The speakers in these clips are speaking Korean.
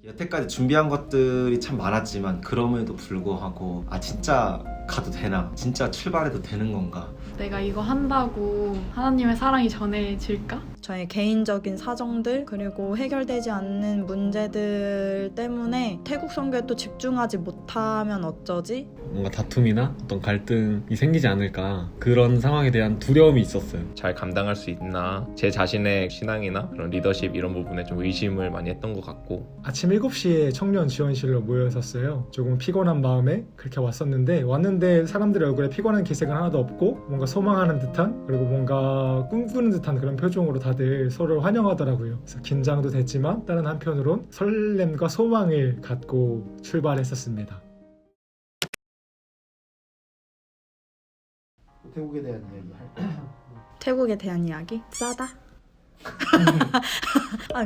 여태까지 준비한 것들이 참 많았지만 그럼에도 불구하고 진짜 가도 되나? 진짜 출발해도 되는 건가? 내가 이거 한다고 하나님의 사랑이 전해질까? 저의 개인적인 사정들 그리고 해결되지 않는 문제들 때문에 태국 선교에 또 집중하지 못하면 어쩌지? 뭔가 다툼이나 어떤 갈등이 생기지 않을까 그런 상황에 대한 두려움이 있었어요. 잘 감당할 수 있나, 제 자신의 신앙이나 그런 리더십 이런 부분에 좀 의심을 많이 했던 것 같고. 아침 7시에 청년 지원실로 모여 있었어요. 조금 피곤한 마음에 그렇게 왔는데 사람들 얼굴에 피곤한 기색은 하나도 없고 뭔가 소망하는 듯한, 그리고 뭔가 꿈꾸는 듯한 그런 표정으로 다들 서로를 환영하더라고요. 그래서 긴장도 됐지만 다른 한편으론 설렘과 소망을 갖고 출발했었습니다. 태국에 대한 이야기 할까요? 태국에 대한 이야기? 싸다?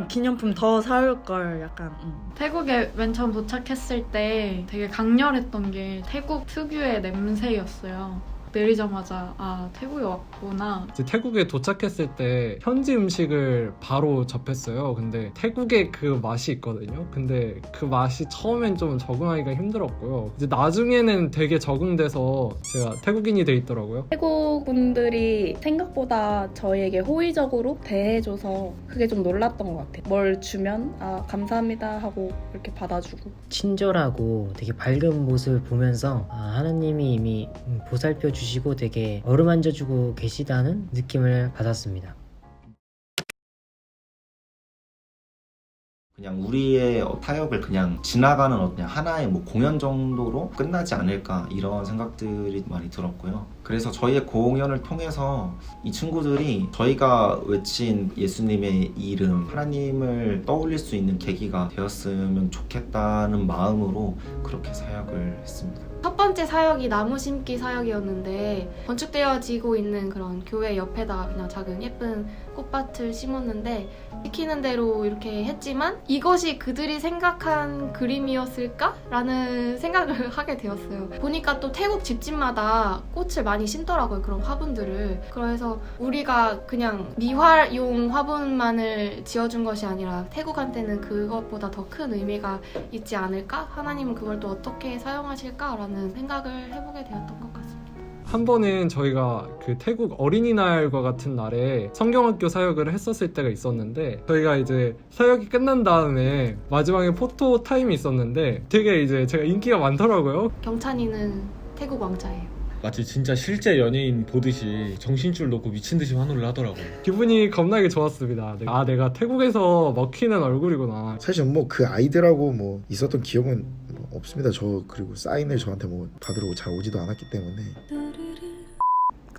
기념품 더 사올 걸 약간. 태국에 맨 처음 도착했을 때 되게 강렬했던 게 태국 특유의 냄새였어요. 내리자마자 태국에 왔구나. 이제 태국에 도착했을 때 현지 음식을 바로 접했어요. 근데 태국의 그 맛이 있거든요. 근데 그 맛이 처음엔 좀 적응하기가 힘들었고요. 이제 나중에는 되게 적응돼서 제가 태국인이 돼 있더라고요. 태국 분들이 생각보다 저희에게 호의적으로 대해줘서 그게 좀 놀랐던 것 같아요. 뭘 주면 감사합니다 하고 이렇게 받아주고. 친절하고 되게 밝은 모습을 보면서 하나님이 이미 보살펴 주시고 되게 어루만져 주고 계시다는 느낌을 받았습니다. 그냥 우리의 타협을 그냥 지나가는 그냥 하나의 공연 정도로 끝나지 않을까 이런 생각들이 많이 들었고요. 그래서 저희의 공연을 통해서 이 친구들이 저희가 외친 예수님의 이름, 하나님을 떠올릴 수 있는 계기가 되었으면 좋겠다는 마음으로 그렇게 사역을 했습니다. 첫 번째 사역이 나무 심기 사역이었는데 건축되어지고 있는 그런 교회 옆에다가 그냥 작은 예쁜 꽃밭을 심었는데 시키는 대로 이렇게 했지만 이것이 그들이 생각한 그림이었을까? 라는 생각을 하게 되었어요. 보니까 또 태국 집집마다 꽃을 많이 심더라고요. 그런 화분들을. 그래서 우리가 그냥 미화용 화분만을 지어준 것이 아니라 태국한테는 그것보다 더 큰 의미가 있지 않을까? 하나님은 그걸 또 어떻게 사용하실까? 라는 생각을 해보게 되었던 것 같습니다. 한 번은 저희가 그 태국 어린이날과 같은 날에 성경학교 사역을 했었을 때가 있었는데, 저희가 이제 사역이 끝난 다음에 마지막에 포토 타임이 있었는데 되게 이제 제가 인기가 많더라고요. 경찬이는 태국 왕자예요. 마치 진짜 실제 연예인 보듯이 정신줄 놓고 미친듯이 환호를 하더라고요. 기분이 겁나게 좋았습니다. 내가 태국에서 먹히는 얼굴이구나. 사실 그 아이들하고 있었던 기억은 없습니다. 그리고 사인을 저한테 받으러 잘 오지도 않았기 때문에.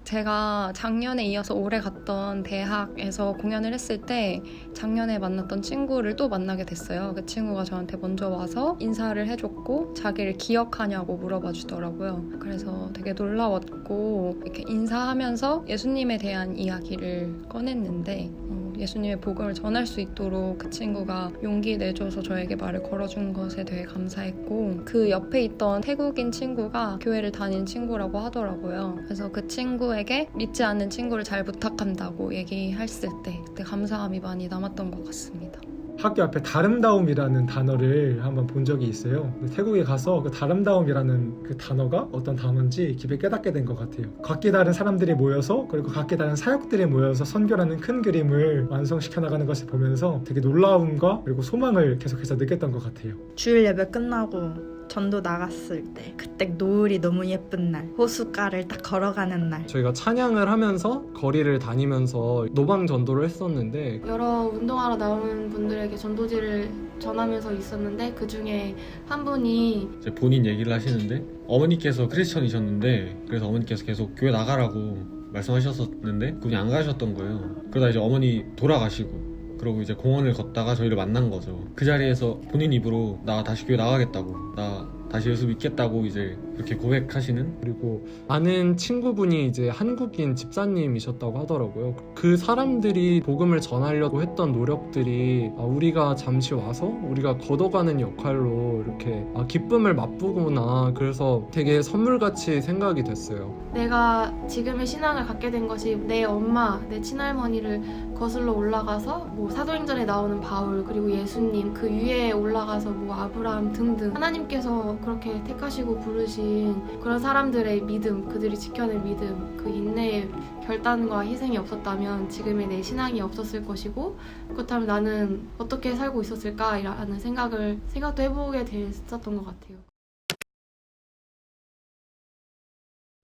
제가 작년에 이어서 올해 갔던 대학에서 공연을 했을 때 작년에 만났던 친구를 또 만나게 됐어요. 그 친구가 저한테 먼저 와서 인사를 해줬고 자기를 기억하냐고 물어봐 주더라고요. 그래서 되게 놀라웠고 이렇게 인사하면서 예수님에 대한 이야기를 꺼냈는데 예수님의 복음을 전할 수 있도록 그 친구가 용기 내줘서 저에게 말을 걸어준 것에 되게 감사했고, 그 옆에 있던 태국인 친구가 교회를 다니는 친구라고 하더라고요. 그래서 그 친구에게 믿지 않는 친구를 잘 부탁한다고 얘기했을 때 그때 감사함이 많이 남았던 것 같습니다. 학교 앞에 다름다움이라는 단어를 한번 본 적이 있어요. 태국에 가서 그 다름다움이라는 그 단어가 어떤 단어인지 깊이 깨닫게 된 것 같아요. 각기 다른 사람들이 모여서, 그리고 각기 다른 사역들이 모여서 선교라는 큰 그림을 완성시켜 나가는 것을 보면서 되게 놀라움과 그리고 소망을 계속해서 느꼈던 것 같아요. 주일 예배 끝나고 전도 나갔을 때 그때 노을이 너무 예쁜 날, 호숫가를 딱 걸어가는 날. 저희가 찬양을 하면서 거리를 다니면서 노방 전도를 했었는데, 여러 운동하러 나오는 분들에게 전도지를 전하면서 있었는데 그 중에 한 분이 이제 본인 얘기를 하시는데 어머니께서 크리스천이셨는데, 그래서 어머니께서 계속 교회 나가라고 말씀하셨었는데 그분이 안 가셨던 거예요. 그러다 이제 어머니 돌아가시고, 그러고 이제 공원을 걷다가 저희를 만난 거죠. 그 자리에서 본인 입으로 나 다시 교회 나가겠다고, 나 다시 예수 믿겠다고 이제 그렇게 고백하시는. 그리고 아는 친구분이 이제 한국인 집사님이셨다고 하더라고요. 그 사람들이 복음을 전하려고 했던 노력들이 우리가 잠시 와서 우리가 걷어가는 역할로 이렇게 기쁨을 맛보구나. 그래서 되게 선물같이 생각이 됐어요. 내가 지금의 신앙을 갖게 된 것이 내 엄마, 내 친할머니를 거슬러 올라가서 뭐 사도행전에 나오는 바울, 그리고 예수님, 그 위에 올라가서 뭐 아브라함 등등 하나님께서 그렇게 택하시고 부르신 그런 사람들의 믿음, 그들이 지켜낸 믿음, 그 인내의 결단과 희생이 없었다면 지금의 내 신앙이 없었을 것이고, 그렇다면 나는 어떻게 살고 있었을까라는 생각도 해보게 됐었던 것 같아요.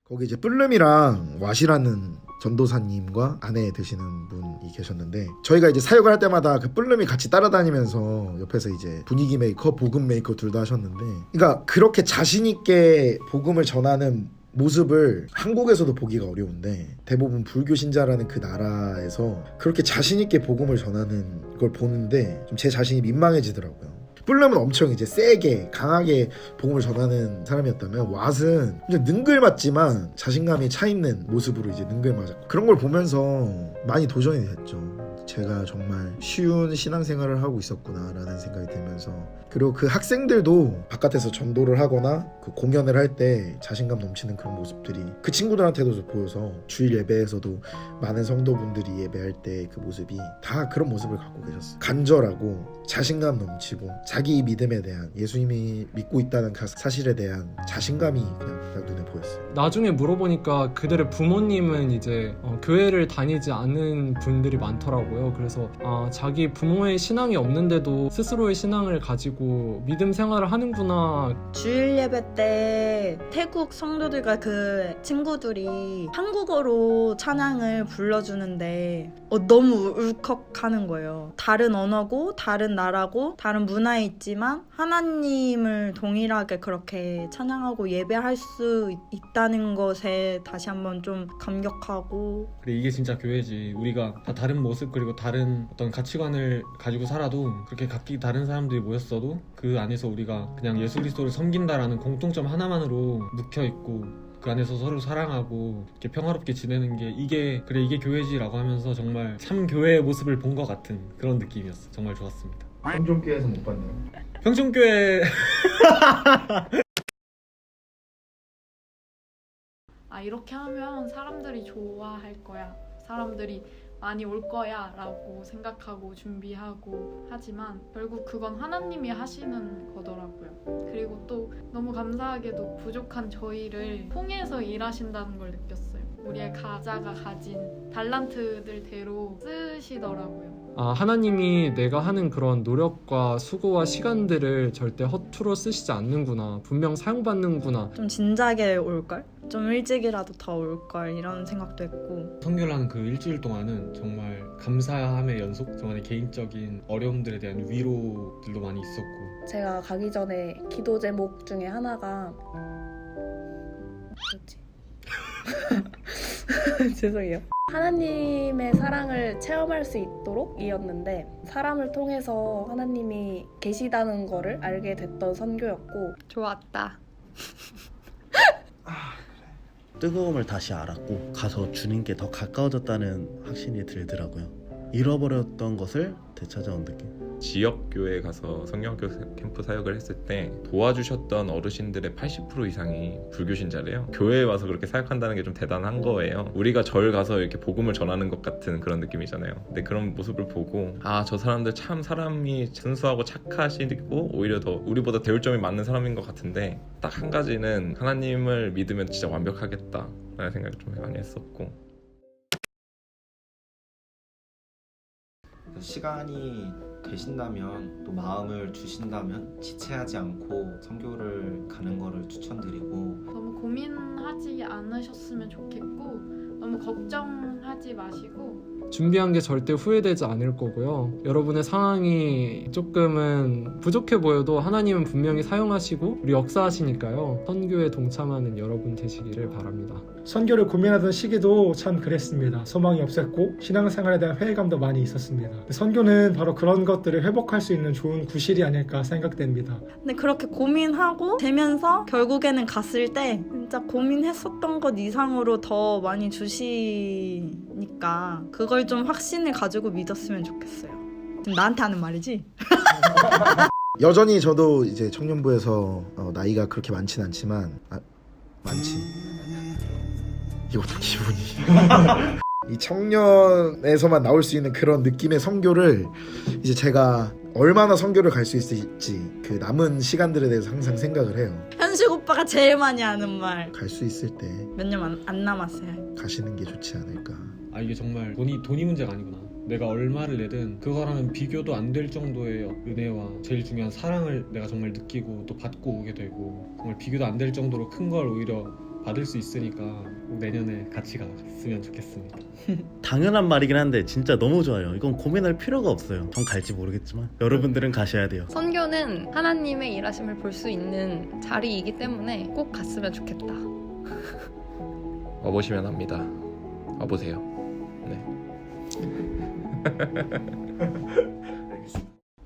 거기 이제 뿔름이랑 왓이라는 전도사님과 아내 되시는 분이 계셨는데, 저희가 이제 사역을 할 때마다 그 뿔름이 같이 따라다니면서 옆에서 이제 분위기 메이커, 복음 메이커 둘 다 하셨는데, 그러니까 그렇게 자신 있게 복음을 전하는 모습을 한국에서도 보기가 어려운데, 대부분 불교 신자라는 그 나라에서 그렇게 자신 있게 복음을 전하는 걸 보는데 좀 제 자신이 민망해지더라고요. 뿔름은 엄청 이제 세게 강하게 복음을 전하는 사람이었다면, 왓은 이제 능글맞지만 자신감이 차 있는 모습으로 이제 능글맞았고, 그런 걸 보면서 많이 도전이 됐죠. 제가 정말 쉬운 신앙생활을 하고 있었구나라는 생각이 들면서, 그리고 그 학생들도 바깥에서 전도를 하거나 그 공연을 할 때 자신감 넘치는 그런 모습들이 그 친구들한테도 보여서, 주일 예배에서도 많은 성도분들이 예배할 때 그 모습이 다 그런 모습을 갖고 계셨어요. 간절하고 자신감 넘치고 자기 믿음에 대한, 예수님이 믿고 있다는 그 사실에 대한 자신감이 그냥 딱 눈에 보였어요. 나중에 물어보니까 그들의 부모님은 이제 교회를 다니지 않는 분들이 많더라고요. 그래서 자기 부모의 신앙이 없는데도 스스로의 신앙을 가지고 믿음 생활을 하는구나. 주일 예배 때 태국 성도들과 그 친구들이 한국어로 찬양을 불러주는데 너무 울컥하는 거예요. 다른 언어고 다른 나라고 다른 문화에 있지만 하나님을 동일하게 그렇게 찬양하고 예배할 수 있다는 것에 다시 한번 좀 감격하고, 그래, 이게 진짜 교회지. 우리가 다 다른 모습 그리고 다른 어떤 가치관을 가지고 살아도, 그렇게 각기 다른 사람들이 모였어도 그 안에서 우리가 그냥 예수 그리스도를 섬긴다라는 공통점 하나만으로 묵혀있고, 그 안에서 서로 사랑하고 이렇게 평화롭게 지내는 게 이게 교회지라고 하면서 정말 참 교회의 모습을 본 것 같은 그런 느낌이었어요. 정말 좋았습니다. 평촌교회에서 못 봤네요. 평촌교회 이렇게 하면 사람들이 좋아할 거야, 사람들이 많이 올 거야 라고 생각하고 준비하고 하지만 결국 그건 하나님이 하시는 거더라고요. 그리고 또 너무 감사하게도 부족한 저희를 통해서 일하신다는 걸 느꼈어요. 우리의 가자가 가진 달란트들대로 쓰시더라고요. 하나님이 내가 하는 그런 노력과 수고와 시간들을 절대 허투루 쓰시지 않는구나. 분명 사용받는구나. 좀 진작에 올걸? 좀 일찍이라도 더 올걸, 이런 생각도 했고. 선교라는 그 일주일 동안은 정말 감사함의 연속, 저만의 개인적인 어려움들에 대한 위로들도 많이 있었고. 제가 가기 전에 기도 제목 중에 하나가 뭐지? 죄송해요. 하나님의 사랑을 체험할 수 있도록 이었는데, 사람을 통해서 하나님이 계시다는 거를 알게 됐던 선교였고 좋았다. 뜨거움을 다시 알았고, 가서 주님께 더 가까워졌다는 확신이 들더라고요. 잃어버렸던 것을 되찾아온 느낌. 지역교회에 가서 성경학교 캠프 사역을 했을 때 도와주셨던 어르신들의 80% 이상이 불교신자래요. 교회에 와서 그렇게 사역한다는 게 좀 대단한 거예요. 우리가 절 가서 이렇게 복음을 전하는 것 같은 그런 느낌이잖아요. 근데 그런 모습을 보고 저 사람들 참 사람이 순수하고 착하시고 오히려 더 우리보다 배울 점이 많은 사람인 것 같은데, 딱 한 가지는 하나님을 믿으면 진짜 완벽하겠다 라는 생각을 좀 많이 했었고, 시간이 되신다면, 또 마음을 주신다면 지체하지 않고 선교를 가는 거를 추천드리고, 너무 고민하지 않으셨으면 좋겠고 너무 걱정하지 마시고, 준비한 게 절대 후회되지 않을 거고요. 여러분의 상황이 조금은 부족해 보여도 하나님은 분명히 사용하시고 우리 역사하시니까요. 선교에 동참하는 여러분 되시기를 바랍니다. 선교를 고민하던 시기도 참 그랬습니다. 소망이 없었고 신앙생활에 대한 회의감도 많이 있었습니다. 선교는 바로 그런 것들을 회복할 수 있는 좋은 구실이 아닐까 생각됩니다. 근데 그렇게 고민하고 되면서 결국에는 갔을 때 진짜 고민했었던 것 이상으로 더 많이 주시니까 그걸 좀 확신을 가지고 믿었으면 좋겠어요. 지금 나한테 하는 말이지? 여전히 저도 이제 청년부에서 나이가 그렇게 많진 않지만 많지. 이것도 기분이. 이 청년에서만 나올 수 있는 그런 느낌의 선교를 이제 제가 얼마나 선교를 갈 수 있을지 그 남은 시간들에 대해서 항상 생각을 해요. 현식 오빠가 제일 많이 하는 말. 갈 수 있을 때 몇 년 안 남았어요. 가시는 게 좋지 않을까. 아 이게 정말 돈이 문제가 아니구나. 내가 얼마를 내든 그거랑은 비교도 안 될 정도의 은혜와 제일 중요한 사랑을 내가 정말 느끼고 또 받고 오게 되고 정말 비교도 안 될 정도로 큰 걸 오히려 받을 수 있으니까 내년에 같이 갔으면 좋겠습니다. 당연한 말이긴 한데 진짜 너무 좋아요. 이건 고민할 필요가 없어요. 전 갈지 모르겠지만 여러분들은 가셔야 돼요. 선교는 하나님의 일하심을 볼 수 있는 자리이기 때문에 꼭 갔으면 좋겠다. 와보시면 합니다. 와보세요. 네.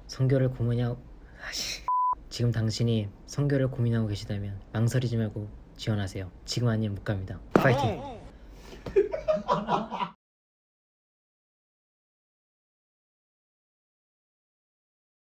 선교를 고민하고 지금 당신이 선교를 고민하고 계시다면 망설이지 말고 지원하세요. 지금 아니면 못 갑니다. 파이팅!